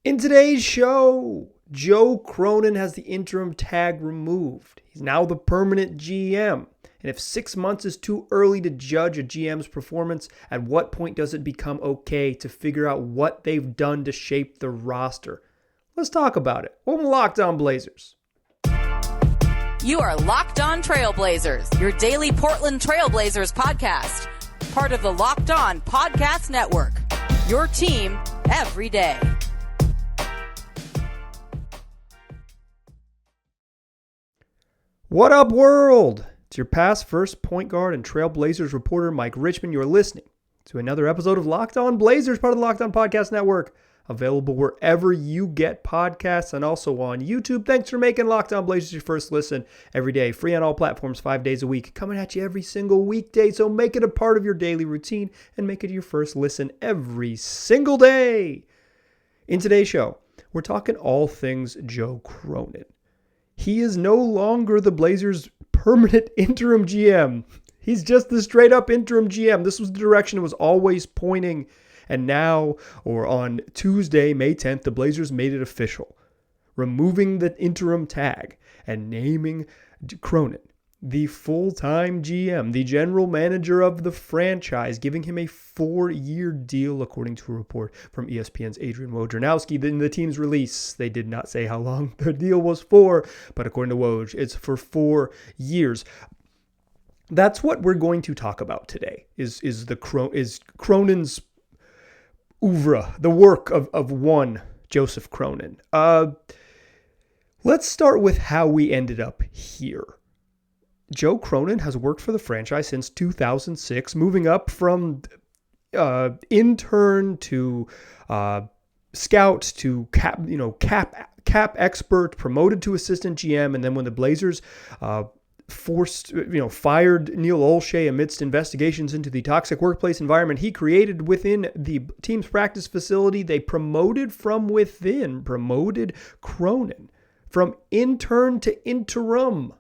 In today's show, Joe Cronin has the interim tag removed. He's now the permanent GM. And if 6 months is too early to judge a GM's performance, at what point does it become okay to figure out what they've done to shape the roster? Let's talk about it. Welcome to Locked On Blazers. You are Locked On Trailblazers, your daily Portland Trailblazers podcast. Part of the Locked On Podcast Network. Your team every day. What up, world? It's your past first point guard and Trailblazers reporter, Mike Richmond. You're listening to another episode of Locked On Blazers, part of the Locked On Podcast Network. Available wherever you get podcasts and also on YouTube. Thanks for making Locked On Blazers your first listen every day. Free on all platforms 5 days a week. Coming at you every single weekday. So make it a part of your daily routine and make it your first listen every single day. In today's show, we're talking all things Joe Cronin. He is no longer the Blazers' permanent interim GM. He's just the straight up interim GM. This was the direction it was always pointing. And now, or on Tuesday, May 10th, the Blazers made it official, removing the interim tag and naming Cronin the full-time GM, the general manager of the franchise, giving him a 4-year deal, according to a report from ESPN's Adrian Wojnarowski. In the team's release, they did not say how long the deal was for, but according to Woj, it's for 4 years. That's what we're going to talk about today, is Cronin's oeuvre, the work of one Joseph Cronin. Let's start with how we ended up here. Joe Cronin has worked for the franchise since 2006, moving up from intern to scout to cap expert, promoted to assistant GM, and then when the Blazers fired Neil Olshey amidst investigations into the toxic workplace environment he created within the team's practice facility, they promoted from within, promoted Cronin from intern to interim,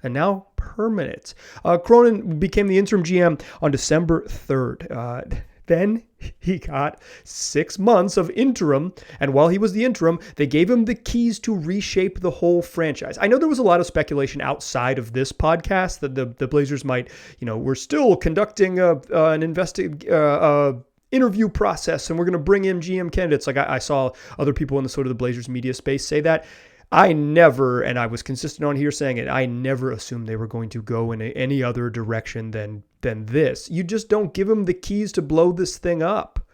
and now permanent. Cronin became the interim GM on December 3rd. Then he got 6 months of interim, and while he was the interim, they gave him the keys to reshape the whole franchise. I know there was a lot of speculation outside of this podcast that the Blazers might, we're still conducting an interview process, and we're going to bring in GM candidates. Like I saw other people in the sort of the Blazers media space say that. I never, and I was consistent on here saying it, I never assumed they were going to go in any other direction than this. You just don't give him the keys to blow this thing up.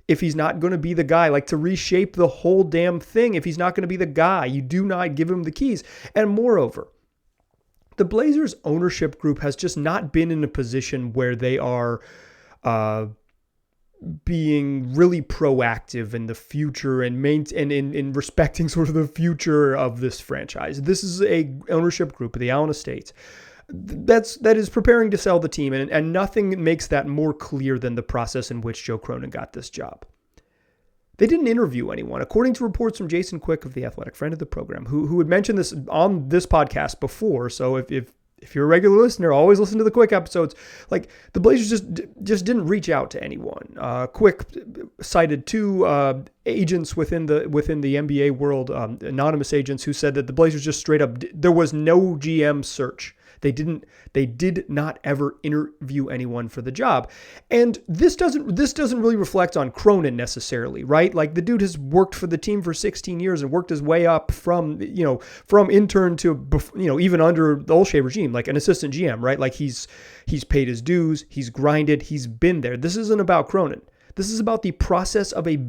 If he's not going to be the guy, like to reshape the whole damn thing, if he's not going to be the guy, you do not give him the keys. And moreover, the Blazers ownership group has just not been in a position where they are being really proactive in the future and in respecting sort of the future of this franchise. This is a ownership group of the Allen Estates that is preparing to sell the team, and nothing makes that more clear than the process in which Joe Cronin got this job. They didn't interview anyone, according to reports from Jason Quick of The Athletic, friend of the program, who had mentioned this on this podcast before. So if you're a regular listener, always listen to the Quick episodes. Like, the Blazers just didn't reach out to anyone. Quick cited 2 agents within the NBA world, anonymous agents, who said that the Blazers just straight up, there was no GM search. They did not ever interview anyone for the job. And this doesn't really reflect on Cronin necessarily, right? Like, the dude has worked for the team for 16 years and worked his way up from intern to, even under the Olshey regime, like an assistant GM, right? Like, he's paid his dues, he's grinded, he's been there. This isn't about Cronin. This is about the process of a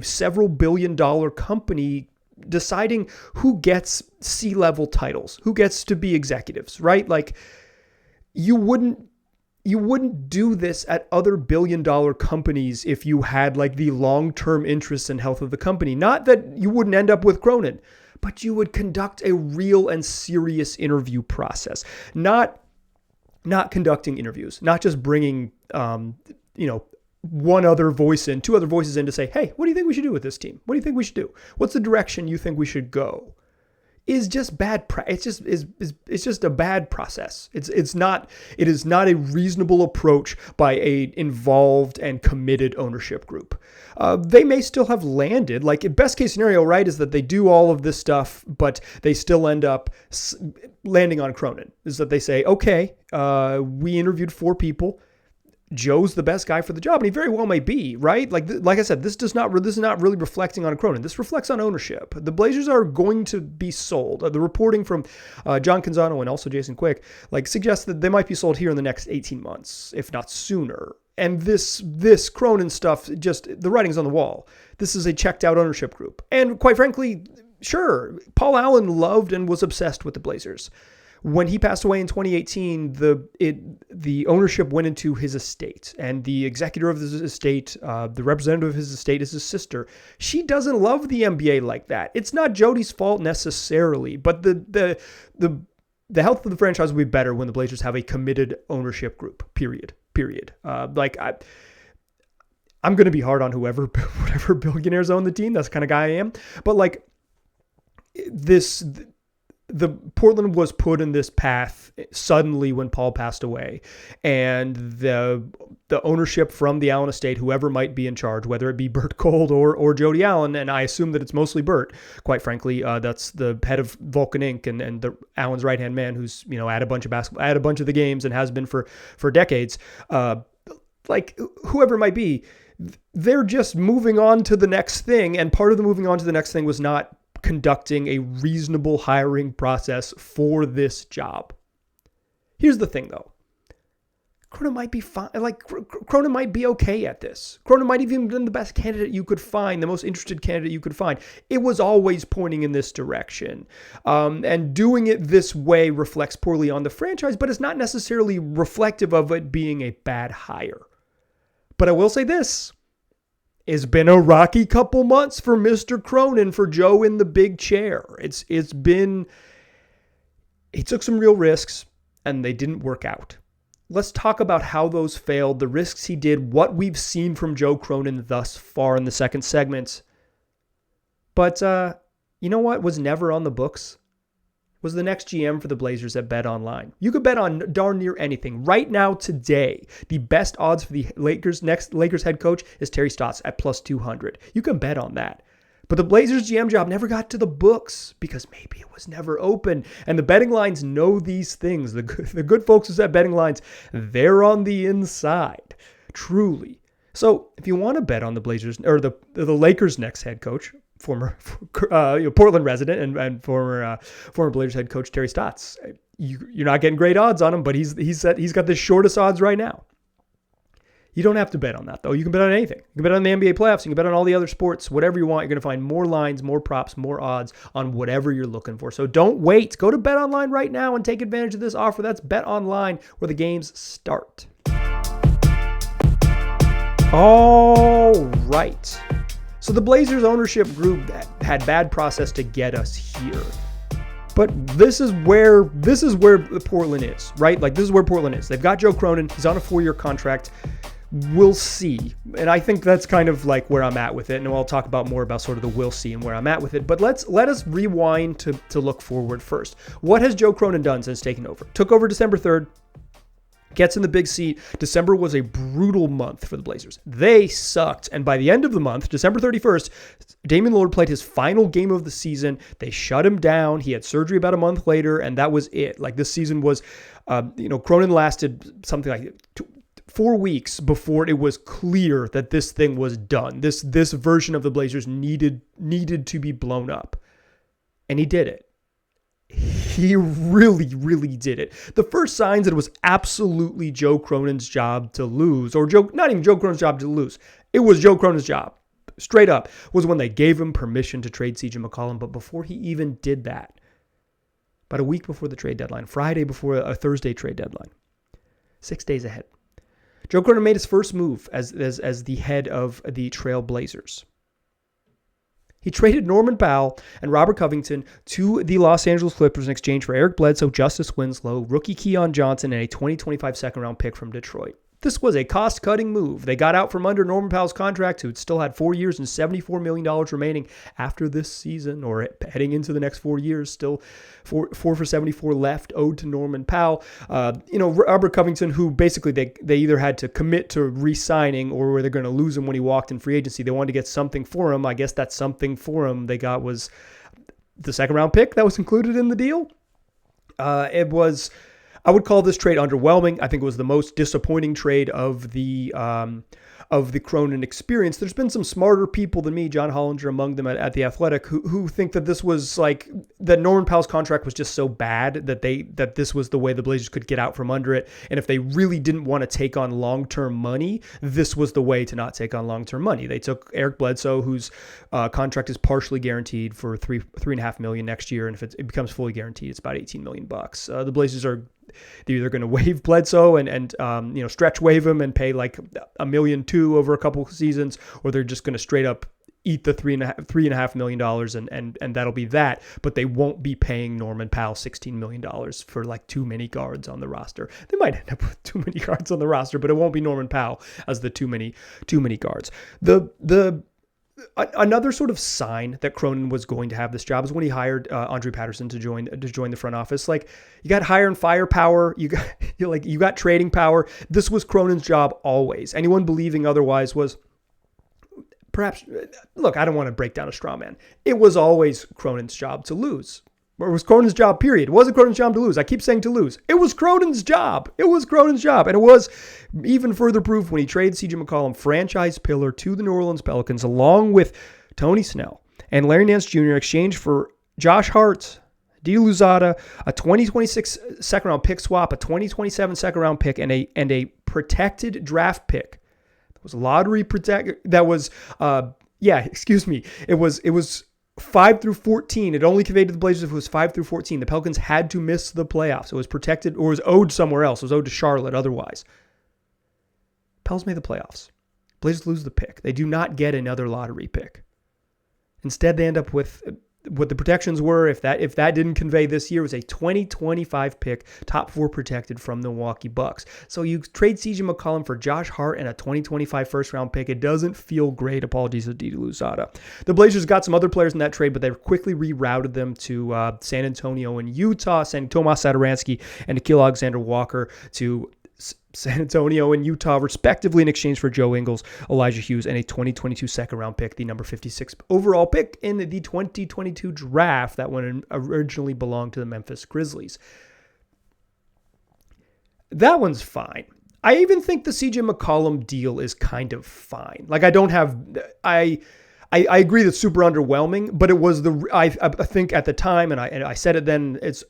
several billion-dollar company deciding who gets C-level titles, who gets to be executives, right? Like, you wouldn't do this at other billion-dollar companies if you had like the long-term interests and health of the company. Not that you wouldn't end up with Cronin, but you would conduct a real and serious interview process. Not conducting interviews, not just bringing one other voice in, 2 other voices in to say, hey, what do you think we should do with this team? What do you think we should do? What's the direction you think we should go? is just bad. It's just a bad process. It is not a reasonable approach by a involved and committed ownership group. They may still have landed, like best case scenario, right, is that they do all of this stuff, but they still end up landing on Cronin. Is that they say, okay, we interviewed 4 people. Joe's the best guy for the job, and he very well may be, right? Like I said, this is not really reflecting on Cronin. This reflects on ownership. The Blazers are going to be sold. The reporting from John Canzano and also Jason Quick suggests that they might be sold here in the next 18 months, if not sooner. And this Cronin stuff, just the writing's on the wall. This is a checked out ownership group, and quite frankly, sure, Paul Allen loved and was obsessed with the Blazers. When he passed away in 2018, the ownership went into his estate, and the executor of his estate, the representative of his estate, is his sister. She doesn't love the NBA like that. It's not Jody's fault necessarily, but the health of the franchise will be better when the Blazers have a committed ownership group. Period. I'm going to be hard on whatever billionaires own the team. That's the kind of guy I am. But the Portland was put in this path suddenly when Paul passed away, and the ownership from the Allen estate, whoever might be in charge, whether it be Bert Gold or Jody Allen, and I assume that it's mostly Bert, quite frankly, that's the head of Vulcan Inc. and the Allen's right hand man, who's at a bunch of basketball, at a bunch of the games, and has been for decades. Whoever it might be, they're just moving on to the next thing, and part of the moving on to the next thing was not conducting a reasonable hiring process for this job. Here's the thing, though. Cronin might be fine. Cronin might be okay at this. Cronin might even have been the best candidate you could find, the most interested candidate you could find. It was always pointing in this direction. And doing it this way reflects poorly on the franchise, but it's not necessarily reflective of it being a bad hire. But I will say this. It's been a rocky couple months for Mr. Cronin, for Joe in the big chair. He took some real risks and they didn't work out. Let's talk about how those failed, the risks he did, what we've seen from Joe Cronin thus far in the second segment. But you know what was never on the books? Was the next GM for the Blazers at Bet Online. You could bet on darn near anything. Right now, today, the best odds for the next Lakers head coach is Terry Stotts at plus 200. You can bet on that. But the Blazers GM job never got to the books because maybe it was never open. And the betting lines know these things. The good folks who set betting lines, they're on the inside. Truly. So if you want to bet on the Blazers or the Lakers' next head coach, former Portland resident and former Blazers head coach Terry Stotts, you're not getting great odds on him, but he's got the shortest odds right now. You don't have to bet on that, though. You can bet on anything. You can bet on the NBA playoffs. You can bet on all the other sports, whatever you want. You're going to find more lines, more props, more odds on whatever you're looking for. So don't wait. Go to Bet Online right now and take advantage of this offer. That's Bet Online, where the games start. All right. So the Blazers ownership group had bad process to get us here. But this is where Portland is, right? This is where Portland is. They've got Joe Cronin. He's on a 4-year contract. We'll see. And I think that's kind of where I'm at with it. And I'll talk about more about sort of the we'll see and where I'm at with it. But let us rewind to look forward first. What has Joe Cronin done since taking over? Took over December 3rd. Gets in the big seat. December was a brutal month for the Blazers. They sucked. And by the end of the month, December 31st, Damian Lillard played his final game of the season. They shut him down. He had surgery about a month later, and that was it. This season was, Cronin lasted something like 4 weeks before it was clear that this thing was done. This version of the Blazers needed to be blown up. And he did it. He really, really did it. The first signs that it was absolutely Joe Cronin's job to lose, or not even Joe Cronin's job to lose. It was Joe Cronin's job, straight up, was when they gave him permission to trade CJ McCollum. But before he even did that, about a week before the trade deadline, Friday before a Thursday trade deadline, 6 days ahead, Joe Cronin made his first move as the head of the Trail Blazers. He traded Norman Powell and Robert Covington to the Los Angeles Clippers in exchange for Eric Bledsoe, Justice Winslow, rookie Keon Johnson, and a 2025 second-round pick from Detroit. This was a cost-cutting move. They got out from under Norman Powell's contract, who still had 4 years and $74 million remaining after this season, or heading into the next 4 years, still 4 for 74 left owed to Norman Powell. Robert Covington, who basically they either had to commit to re-signing or were they going to lose him when he walked in free agency. They wanted to get something for him. I guess that something for him they got was the second-round pick that was included in the deal. I would call this trade underwhelming. I think it was the most disappointing trade of the Cronin experience. There's been some smarter people than me, John Hollinger among them at The Athletic, who think that this was that Norman Powell's contract was just so bad that this was the way the Blazers could get out from under it. And if they really didn't want to take on long-term money, this was the way to not take on long-term money. They took Eric Bledsoe, whose contract is partially guaranteed for $3.5 million next year, and if it becomes fully guaranteed, it's about $18 million. The Blazers they're either going to waive Bledsoe and stretch waive him and pay like $1.2 million over a couple of seasons, or they're just going to straight up eat the $3.5 million and that'll be that. But they won't be paying Norman Powell $16 million for like too many guards on the roster. They might end up with too many guards on the roster, but it won't be Norman Powell as the too many guards. Another sort of sign that Cronin was going to have this job is when he hired Andre Patterson to join the front office. Like, you got hire and fire power, you got trading power. This was Cronin's job always. Anyone believing otherwise was perhaps, look, I don't want to break down a straw man. It was always Cronin's job to lose. Or it was Cronin's job, period. It wasn't Cronin's job to lose. I keep saying to lose. It was Cronin's job. It was Cronin's job. And it was even further proof when he traded C.J. McCollum, franchise pillar, to the New Orleans Pelicans, along with Tony Snell and Larry Nance Jr. in exchange for Josh Hart, D. Luzada, a 2026 second-round pick swap, a 2027 second-round pick, and a protected draft pick. That was lottery protected. That was, It was 5 through 14. It only conveyed to the Blazers if it was 5 through 14. The Pelicans had to miss the playoffs. It was protected or was owed somewhere else. It was owed to Charlotte otherwise. Pels made the playoffs. Blazers lose the pick. They do not get another lottery pick. Instead, they end up with what the protections were. If that didn't convey this year, was a 2025 pick, top 4 protected from the Milwaukee Bucks. So you trade C.J. McCollum for Josh Hart and a 2025 first-round pick. It doesn't feel great. Apologies to Didi Luzada. The Blazers got some other players in that trade, but they quickly rerouted them to San Antonio and Utah, sending Tomas Satoransky and Nikhil Alexander-Walker to San Antonio and Utah, respectively, in exchange for Joe Ingles, Elijah Hughes, and a 2022 second-round pick, the number 56 overall pick in the 2022 draft that one originally belonged to the Memphis Grizzlies. That one's fine. I even think the C.J. McCollum deal is kind of fine. Like, I agree that's super underwhelming, but it was I think at the time, and I said it then, it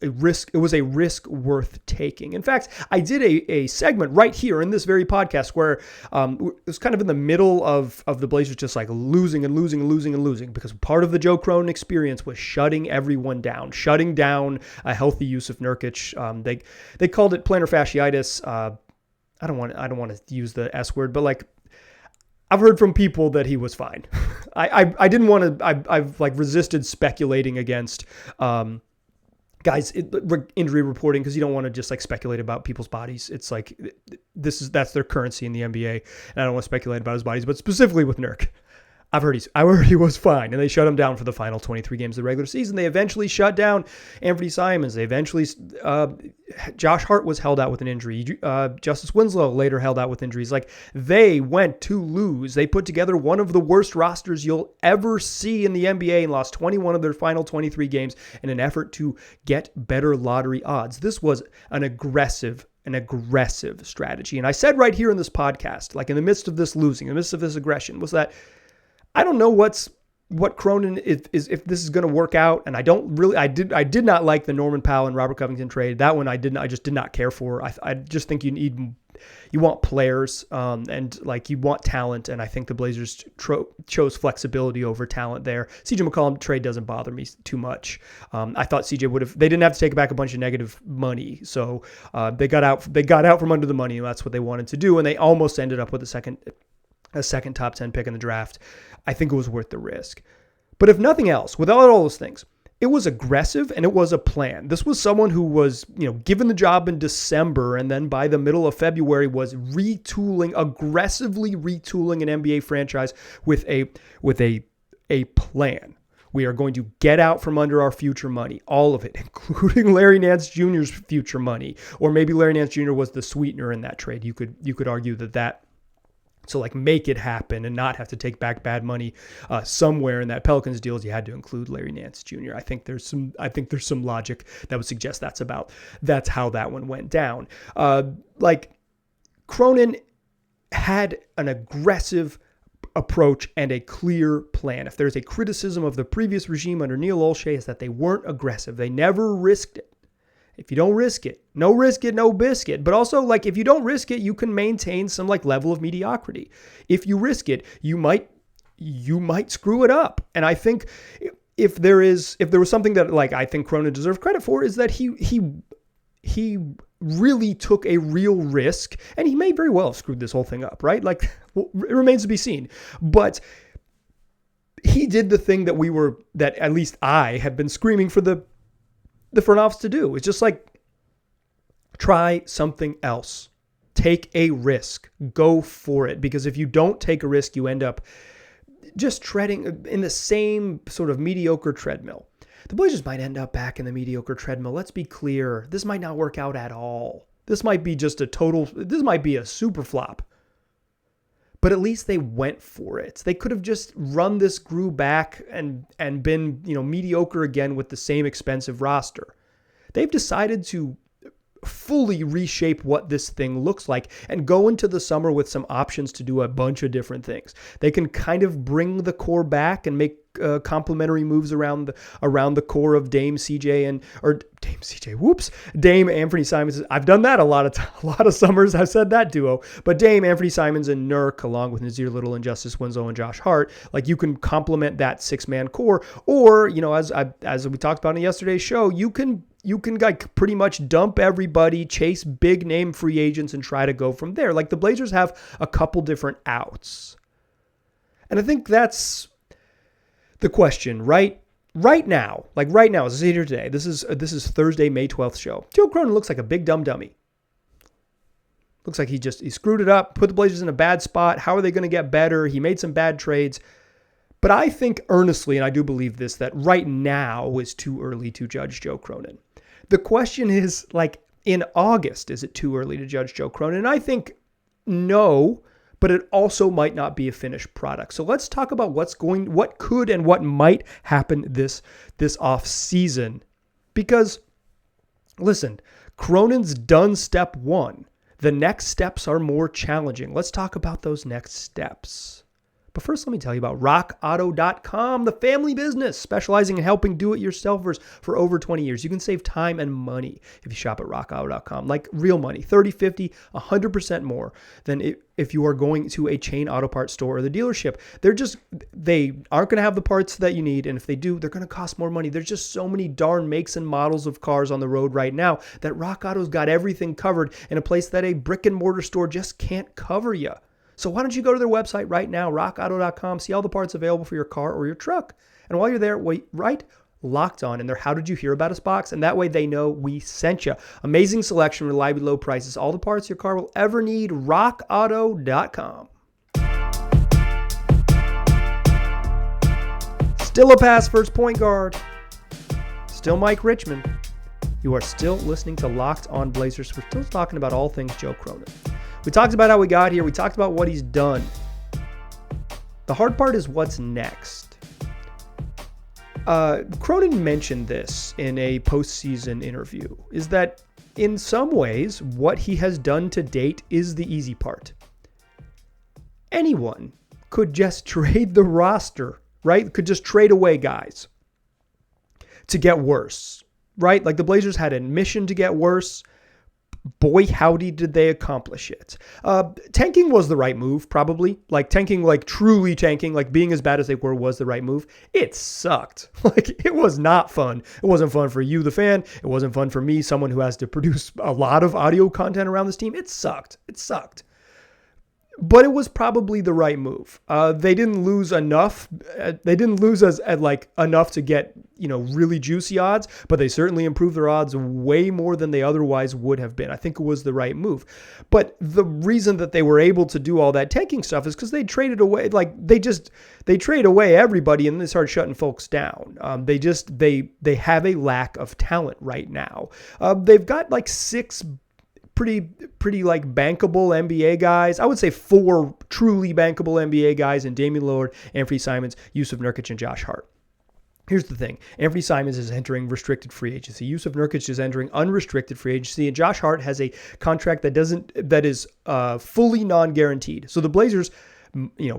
was a risk worth taking. In fact, I did a segment right here in this very podcast where it was kind of in the middle of the Blazers just like losing because part of the Joe Cronin experience was shutting everyone down, shutting down a healthy Yusuf Nurkic. They called it plantar fasciitis. I don't want to use the S word, but like, I've heard from people that he was fine. I didn't want to. I've like resisted speculating against guys injury reporting because you don't want to just like speculate about people's bodies. It's like that's their currency in the NBA, and I don't want to speculate about his bodies. But specifically with Nurk, I heard he was fine, and they shut him down for the final 23 games of the regular season. They eventually shut down Anthony Simons. They eventually, Josh Hart was held out with an injury. Justice Winslow later held out with injuries. Like, they went to lose. They put together one of the worst rosters you'll ever see in the NBA and lost 21 of their final 23 games in an effort to get better lottery odds. This was an aggressive strategy. And I said right here in this podcast, like in the midst of this losing, in the midst of this aggression, was that I don't know what Cronin is if this is going to work out, and I did not like the Norman Powell and Robert Covington trade. That one I just did not care for. I just think you want players, and like you want talent, and I think the Blazers chose flexibility over talent there. CJ McCollum trade doesn't bother me too much. I thought CJ they didn't have to take back a bunch of negative money, so they got out from under the money, and that's what they wanted to do, and they almost ended up with a second top 10 pick in the draft. I think it was worth the risk. But if nothing else, without all those things, it was aggressive and it was a plan. This was someone who was, given the job in December, and then by the middle of February was aggressively retooling an NBA franchise with a plan. We are going to get out from under our future money, all of it, including Larry Nance Jr.'s future money. Or maybe Larry Nance Jr. was the sweetener in that trade. You could argue that to make it happen and not have to take back bad money somewhere in that Pelicans deals, you had to include Larry Nance Jr. I think there's some logic that would suggest that's how that one went down. Cronin had an aggressive approach and a clear plan. If there's a criticism of the previous regime under Neil Olshey, is that they weren't aggressive. They never risked it. If you don't risk it, no biscuit. But also, if you don't risk it, you can maintain some level of mediocrity. If you risk it, you might screw it up. And I think if there was something that I think Cronin deserves credit for, is that he really took a real risk, and he may very well have screwed this whole thing up, right? It remains to be seen. But he did the thing that at least I have been screaming for the front office to do. It's just try something else. Take a risk. Go for it. Because if you don't take a risk, you end up just treading in the same sort of mediocre treadmill. The Blazers might end up back in the mediocre treadmill. Let's be clear. This might not work out at all. This might be this might be a super flop. But at least they went for it. They could have just run this crew back and been, mediocre again with the same expensive roster. They've decided to fully reshape what this thing looks like and go into the summer with some options to do a bunch of different things. They can kind of bring the core back and make complementary moves around the core of Dame Anthony Simons. I've done that a lot of summers. I've said that duo, but Dame, Anthony Simons, and Nurk, along with Nazir Little and Justice Winslow and Josh Hart, you can complement that 6-man core, or as we talked about in yesterday's show, you can pretty much dump everybody, chase big name free agents, and try to go from there. The Blazers have a couple different outs, and I think that's the question right now. As I sit here today, this is Thursday, May 12th show. Joe Cronin looks like a big dumb dummy. Looks like he screwed it up, put the Blazers in a bad spot. How are they going to get better? He made some bad trades. But I think earnestly, and I do believe this, that right now is too early to judge Joe Cronin. The question is, in August, is it too early to judge Joe Cronin? And I think no, but it also might not be a finished product. So let's talk about what could and what might happen this off season. Because, listen, Cronin's done step one. The next steps are more challenging. Let's talk about those next steps. But first, let me tell you about rockauto.com, the family business specializing in helping do-it-yourselfers for over 20 years. You can save time and money if you shop at rockauto.com, real money, 30, 50, 100% more than if you are going to a chain auto parts store or the dealership. They aren't going to have the parts that you need, and if they do, they're going to cost more money. There's just so many darn makes and models of cars on the road right now that Rock Auto's got everything covered in a place that a brick and mortar store just can't cover you. So why don't you go to their website right now, rockauto.com, see all the parts available for your car or your truck. And while you're there, write Locked On in their How Did You Hear About Us box, and that way they know we sent you. Amazing selection, reliably low prices, all the parts your car will ever need, rockauto.com. Still a pass first point guard. Still Mike Richmond. You are still listening to Locked On Blazers. We're still talking about all things Joe Cronin. We talked about how we got here. We talked about what he's done. The hard part is what's next. Cronin mentioned this in a postseason interview, is that in some ways, what he has done to date is the easy part. Anyone could just trade the roster, right? Could just trade away guys to get worse, right? The Blazers had a mission to get worse. Boy, howdy, did they accomplish it. Tanking was the right move, probably. Truly tanking, being as bad as they were was the right move. It sucked. It was not fun. It wasn't fun for you, the fan. It wasn't fun for me, someone who has to produce a lot of audio content around this team. It sucked. But it was probably the right move. They didn't lose enough. They didn't lose enough to get, really juicy odds, but they certainly improved their odds way more than they otherwise would have been. I think it was the right move. But the reason that they were able to do all that tanking stuff is because they traded away, they trade away everybody and they start shutting folks down. They have a lack of talent right now. They've got like 6 pretty like bankable NBA guys. I would say 4 truly bankable NBA guys in Damian Lillard, Anthony Simons, Yusuf Nurkic, and Josh Hart. Here's the thing. Anthony Simons is entering restricted free agency. Yusuf Nurkic is entering unrestricted free agency. And Josh Hart has a contract that is fully non-guaranteed. So the Blazers,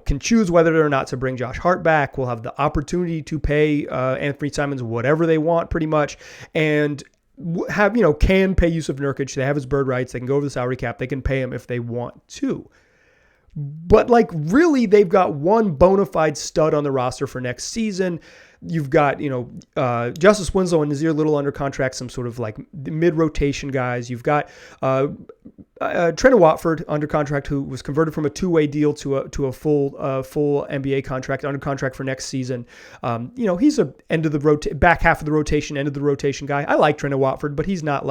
can choose whether or not to bring Josh Hart back. We'll have the opportunity to pay Anthony Simons whatever they want pretty much. And can pay Yusuf Nurkic. They have his bird rights. They can go over the salary cap. They can pay him if they want to. But really, they've got one bona fide stud on the roster for next season. You've got, Justice Winslow and Nazir Little under contract, some sort of like mid-rotation guys. You've got Trent Watford under contract, who was converted from a 2-way deal to a full NBA contract, under contract for next season. He's a back half of the rotation, end of the rotation guy. I like Trent Watford, but he's not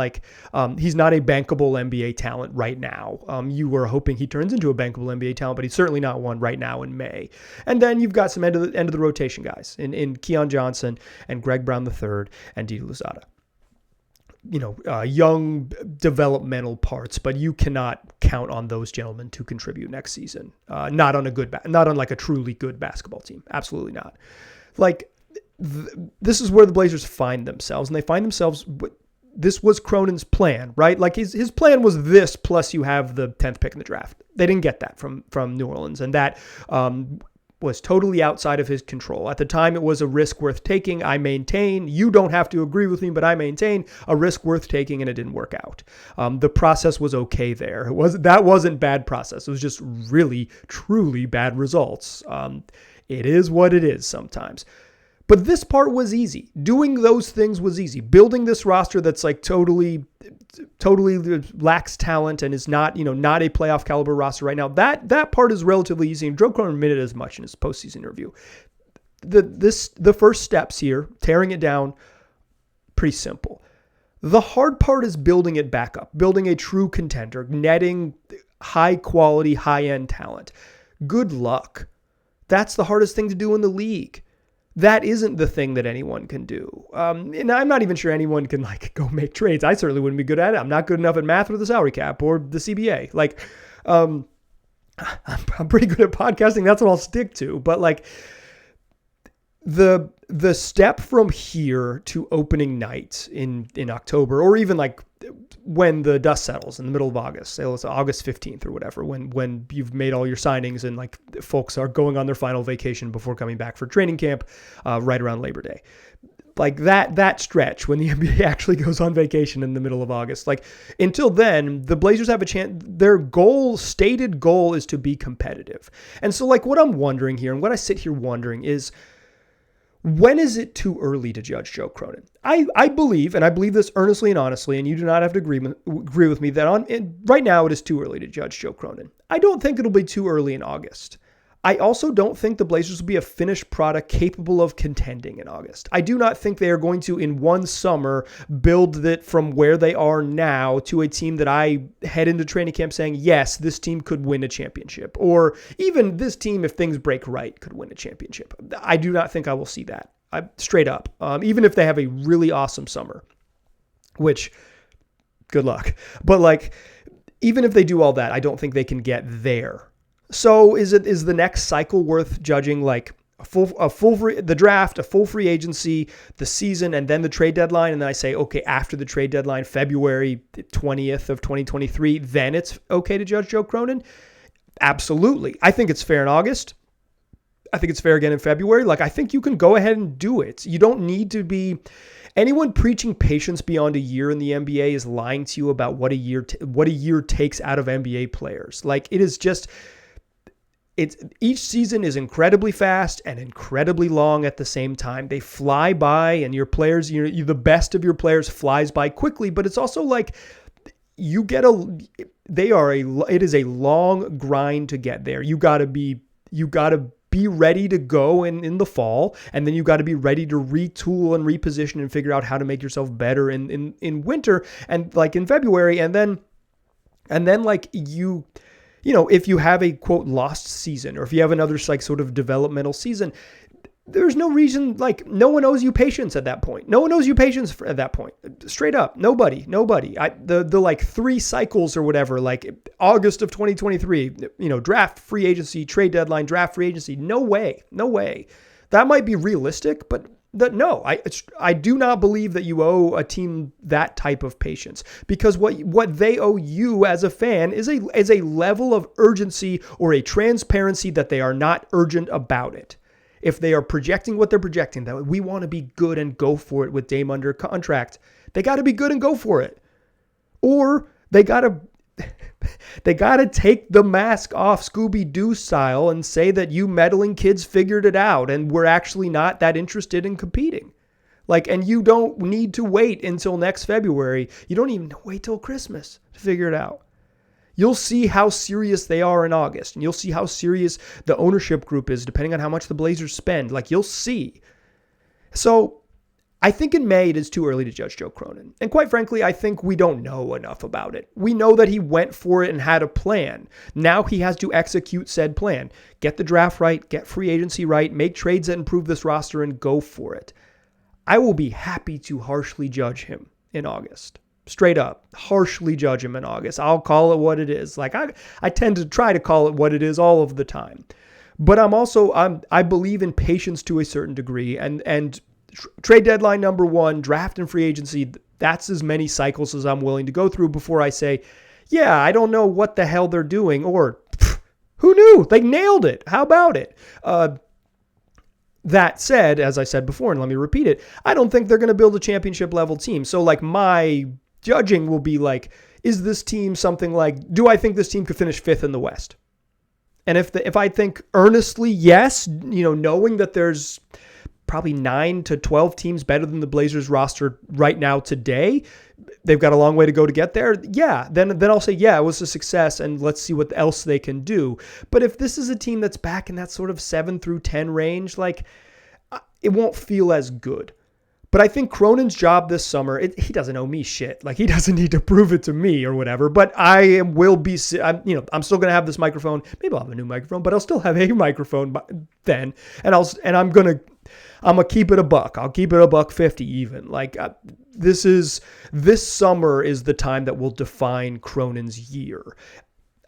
he's not a bankable NBA talent right now. You were hoping he turns into a bankable NBA talent, but he's certainly not one right now in May. And then you've got some end of the rotation guys in Keon Johnson and Greg Brown III and Didi Louzada. Young developmental parts, but you cannot count on those gentlemen to contribute next season. Not on like a truly good basketball team. Absolutely not. This is where the Blazers find themselves, and they find themselves. This was Cronin's plan, right? Like his plan was this, plus you have the 10th pick in the draft. They didn't get that from New Orleans, and that was totally outside of his control. At the time, it was a risk worth taking. I maintain, you don't have to agree with me, but I maintain a risk worth taking, and it didn't work out. The process was okay there. That wasn't bad process. It was just really, truly bad results. It is what it is sometimes. But this part was easy. Doing those things was easy. Building this roster that's like totally lacks talent and is not a playoff caliber roster right now. That part is relatively easy. And Joe Cronin admitted as much in his postseason interview. The first steps here, tearing it down, pretty simple. The hard part is building it back up, building a true contender, netting high quality, high end talent. Good luck. That's the hardest thing to do in the league. That isn't the thing that anyone can do. And I'm not even sure anyone can go make trades. I certainly wouldn't be good at it. I'm not good enough at math or the salary cap or the CBA. I'm pretty good at podcasting. That's what I'll stick to. But the step from here to opening night in October, or even when the dust settles in the middle of August, say it's August 15th or whatever, when you've made all your signings and folks are going on their final vacation before coming back for training camp, right around Labor Day. That stretch when the NBA actually goes on vacation in the middle of August, until then, the Blazers have a chance. Their stated goal is to be competitive. And so what I'm wondering here, and what I sit here wondering is, when is it too early to judge Joe Cronin? I believe, and I believe this earnestly and honestly, and you do not have to agree with me, that right now it is too early to judge Joe Cronin. I don't think it'll be too early in August. I also don't think the Blazers will be a finished product capable of contending in August. I do not think they are going to, in one summer, build it from where they are now to a team that I head into training camp saying, yes, this team could win a championship. Or even this team, if things break right, could win a championship. I do not think I will see that. Straight up. Even if they have a really awesome summer, which, good luck. But even if they do all that, I don't think they can get there. So is the next cycle worth judging the draft, a full free agency, the season, and then the trade deadline? And then I say, okay, after the trade deadline, February 20th of 2023, then it's okay to judge Joe Cronin? Absolutely. I think it's fair in August. I think it's fair again in February. I think you can go ahead and do it. You don't need to be... Anyone preaching patience beyond a year in the NBA is lying to you about what a year takes out of NBA players. It is just... Each season is incredibly fast and incredibly long at the same time. They fly by, and your players, the best of your players flies by quickly, but it's also it is a long grind to get there. You got to be ready to go in the fall, and then you got to be ready to retool and reposition and figure out how to make yourself better in winter and like in February, and then like if you have a quote lost season, or if you have another like sort of developmental season, there's no reason, like no one owes you patience at that point. No one owes you patience at that point. Straight up, nobody. The like 3 cycles or whatever, like August of 2023, draft, free agency, trade deadline, draft, free agency. No way. That might be realistic, but no, I do not believe that you owe a team that type of patience, because what they owe you as a fan is a level of urgency or a transparency that they are not urgent about it. If they are projecting what they're projecting, that we want to be good and go for it with Dame under contract, they got to be good and go for it. Or they got to take the mask off Scooby-Doo style and say that you meddling kids figured it out and we're actually not that interested in competing. And you don't need to wait until next February. You don't even wait till Christmas to figure it out. You'll see how serious they are in August, and you'll see how serious the ownership group is depending on how much the Blazers spend. You'll see. So I think in May it is too early to judge Joe Cronin. And quite frankly, I think we don't know enough about it. We know that he went for it and had a plan. Now he has to execute said plan. Get the draft right, get free agency right, make trades that improve this roster, and go for it. I will be happy to harshly judge him in August. Straight up, harshly judge him in August. I'll call it what it is. I tend to try to call it what it is all of the time. But I believe in patience to a certain degree. And trade deadline number 1, draft and free agency, that's as many cycles as I'm willing to go through before I say, yeah, I don't know what the hell they're doing, or who knew? They nailed it. How about it? That said, as I said before, and let me repeat it, I don't think they're going to build a championship level team. So my judging will be is this team something do I think this team could finish 5th in the West? And if I think earnestly, yes, knowing that there's probably 9 to 12 teams better than the Blazers roster right now today, they've got a long way to go to get there. Yeah, then I'll say, yeah, it was a success, and let's see what else they can do. But if this is a team that's back in that sort of 7 through 10 range, it won't feel as good. But I think Cronin's job this summer, he doesn't owe me shit. He doesn't need to prove it to me or whatever. But I'm still going to have this microphone. Maybe I'll have a new microphone, but I'll still have a microphone then. And I'm going to keep it a buck. I'll keep it $1.50 even. This summer is the time that will define Cronin's year.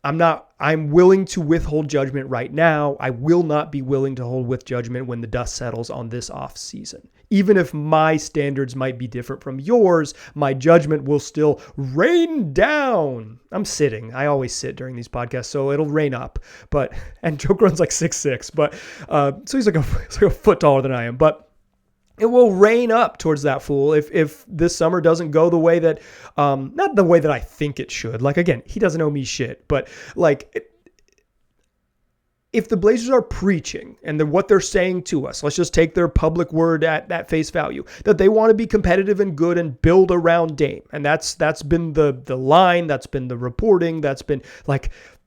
I'm willing to withhold judgment right now. I will not be willing to hold with judgment when the dust settles on this off season. Even if my standards might be different from yours, my judgment will still rain down. I'm sitting. I always sit during these podcasts, so it'll rain up. And Joe Cronin's 6'6", but so he's like a foot taller than I am. But it will rain up towards that fool if this summer doesn't go the way that, not the way that I think it should. Again, he doesn't owe me shit, but if the Blazers are preaching and what they're saying to us, let's just take their public word at face value, that they want to be competitive and good and build around Dame. And that's been the line, that's been the reporting, that's been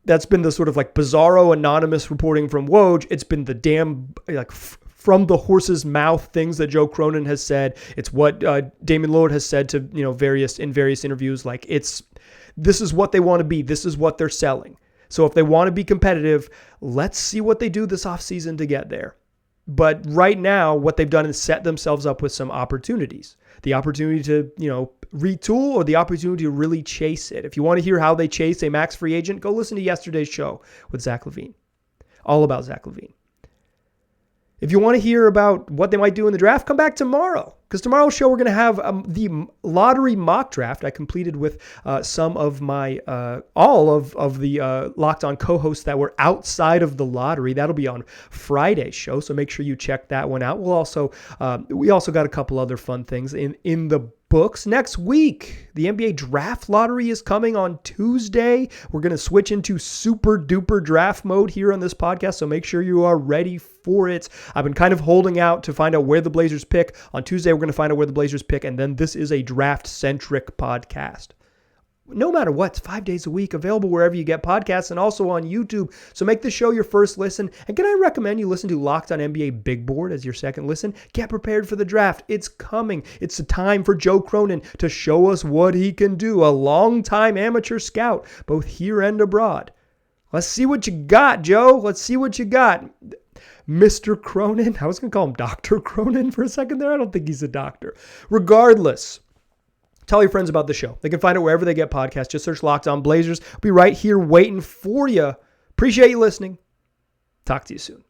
the sort of bizarro anonymous reporting from Woj. It's been the damn from the horse's mouth things that Joe Cronin has said. It's what Damian Lillard has said to various interviews. This is what they want to be. This is what they're selling. So if they want to be competitive, let's see what they do this offseason to get there. But right now, what they've done is set themselves up with some opportunities. The opportunity to, retool, or the opportunity to really chase it. If you want to hear how they chase a max free agent, go listen to yesterday's show with Zach LaVine. All about Zach LaVine. If you want to hear about what they might do in the draft, come back tomorrow. Because tomorrow's show, we're going to have the lottery mock draft I completed with some of my, all of the Locked On co-hosts that were outside of the lottery. That'll be on Friday's show, so make sure you check that one out. We also got a couple other fun things in the books. Next week, the NBA draft lottery is coming on Tuesday. We're going to switch into super duper draft mode here on this podcast, so make sure you are ready for it. I've been kind of holding out to find out where the Blazers pick. On Tuesday, we're going to find out where the Blazers pick, and then this is a draft-centric podcast. No matter what, it's 5 days a week, available wherever you get podcasts and also on YouTube. So make the show your first listen. And can I recommend you listen to Locked on NBA Big Board as your second listen? Get prepared for the draft. It's coming. It's the time for Joe Cronin to show us what he can do. A longtime amateur scout, both here and abroad. Let's see what you got, Joe. Let's see what you got. Mr. Cronin. I was going to call him Dr. Cronin for a second there. I don't think he's a doctor. Regardless, tell your friends about the show. They can find it wherever they get podcasts. Just search Locked On Blazers. We'll be right here waiting for you. Appreciate you listening. Talk to you soon.